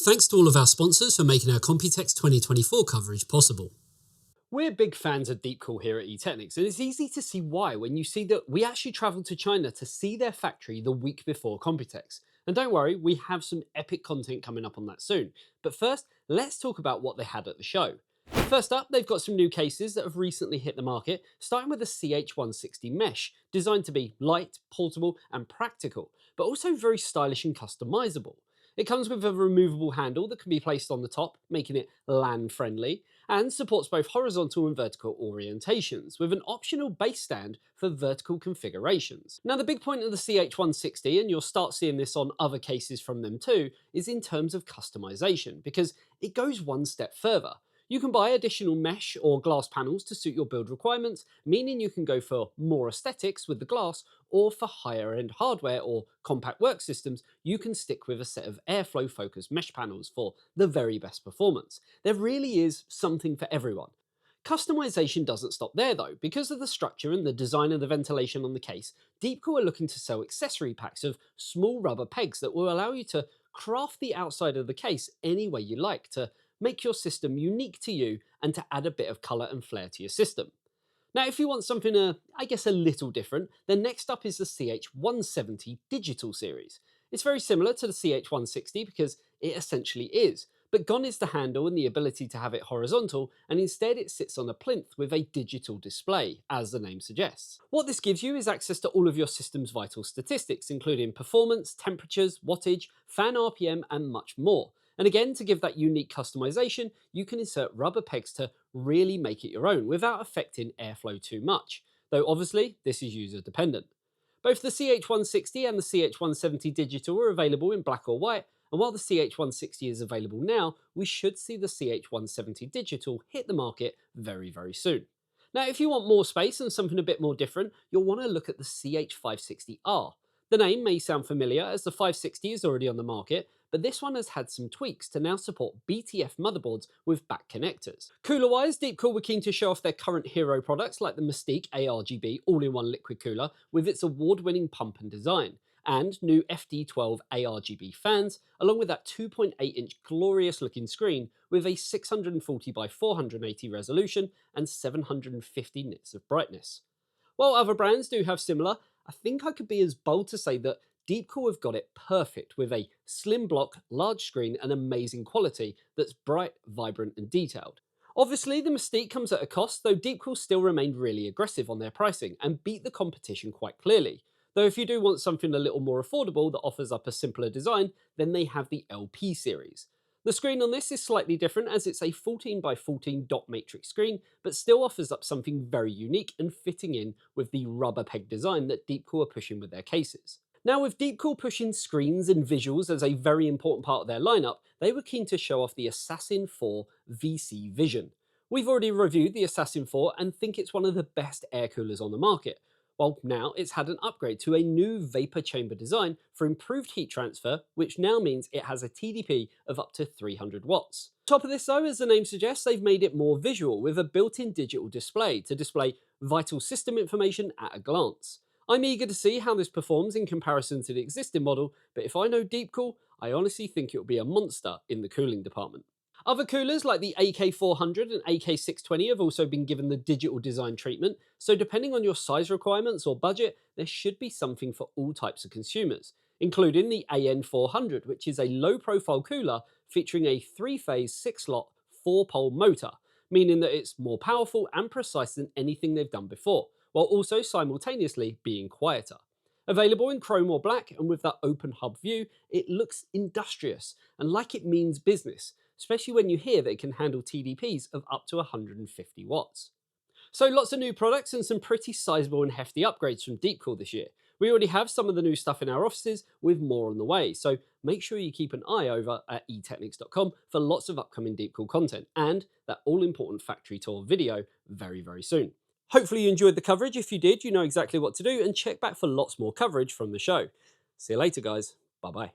Thanks to all of our sponsors for making our Computex 2024 coverage possible. We're big fans of Deepcool here at eTeknix, and it's easy to see why when you see that we actually travelled to China to see their factory the week before Computex. And don't worry, we have some epic content coming up on that soon. But first, let's talk about what they had at the show. First up, they've got some new cases that have recently hit the market, starting with the CH160 Mesh, designed to be light, portable and practical, but also very stylish and customizable. It comes with a removable handle that can be placed on the top, making it LAN friendly, and supports both horizontal and vertical orientations, with an optional base stand for vertical configurations. Now the big point of the CH160, and you'll start seeing this on other cases from them too, is in terms of customization, because it goes one step further. You can buy additional mesh or glass panels to suit your build requirements, meaning you can go for more aesthetics with the glass, or for higher end hardware or compact work systems, you can stick with a set of airflow focused mesh panels for the very best performance. There really is something for everyone. Customization doesn't stop there though. Because of the structure and the design of the ventilation on the case, Deepcool are looking to sell accessory packs of small rubber pegs that will allow you to craft the outside of the case any way you like to make your system unique to you and to add a bit of colour and flair to your system. Now if you want something I guess a little different, then next up is the CH170 Digital series. It's very similar to the CH160 because it essentially is, but gone is the handle and the ability to have it horizontal, and instead it sits on a plinth with a digital display, as the name suggests. What this gives you is access to all of your system's vital statistics, including performance, temperatures, wattage, fan RPM and much more. And again, to give that unique customization, you can insert rubber pegs to really make it your own without affecting airflow too much, though obviously this is user dependent. Both the CH160 and the CH170 Digital are available in black or white, and while the CH160 is available now, we should see the CH170 Digital hit the market very soon. Now if you want more space and something a bit more different, you'll want to look at the CH560R. The name may sound familiar as the 560 is already on the market, but this one has had some tweaks to now support BTF motherboards with back connectors. Cooler-wise, Deepcool were keen to show off their current hero products like the Mystique ARGB all-in-one liquid cooler with its award-winning pump and design, and new FD12 ARGB fans, along with that 2.8-inch glorious-looking screen with a 640 by 480 resolution and 750 nits of brightness. While other brands do have similar, I think I could be as bold to say that Deepcool have got it perfect with a slim block, large screen and amazing quality that's bright, vibrant and detailed. Obviously the Mystique comes at a cost, though Deepcool still remained really aggressive on their pricing and beat the competition quite clearly. Though if you do want something a little more affordable that offers up a simpler design, then they have the LP series. The screen on this is slightly different as it's a 14 by 14 dot matrix screen, but still offers up something very unique and fitting in with the rubber peg design that Deepcool are pushing with their cases. Now with Deepcool pushing screens and visuals as a very important part of their lineup, they were keen to show off the Assassin IV VC Vision. We've already reviewed the Assassin IV and think it's one of the best air coolers on the market. Well, now it's had an upgrade to a new vapour chamber design for improved heat transfer, which now means it has a TDP of up to 300 watts. Top of this though, as the name suggests, they've made it more visual with a built-in digital display to display vital system information at a glance. I'm eager to see how this performs in comparison to the existing model, but if I know Deepcool, I honestly think it will be a monster in the cooling department. Other coolers like the AK400 and AK620 have also been given the digital design treatment, so depending on your size requirements or budget, there should be something for all types of consumers, including the AN400, which is a low-profile cooler featuring a 3-phase 6-slot 4-pole motor, meaning that it's more powerful and precise than anything they've done before, while also simultaneously being quieter. Available in chrome or black, and with that open hub view, it looks industrious and like it means business, especially when you hear that it can handle TDPs of up to 150 watts. So lots of new products and some pretty sizable and hefty upgrades from Deepcool this year. We already have some of the new stuff in our offices with more on the way, so make sure you keep an eye over at eTeknix.com for lots of upcoming Deepcool content and that all-important factory tour video very soon. Hopefully you enjoyed the coverage. If you did, you know exactly what to do, and check back for lots more coverage from the show. See you later guys, bye bye.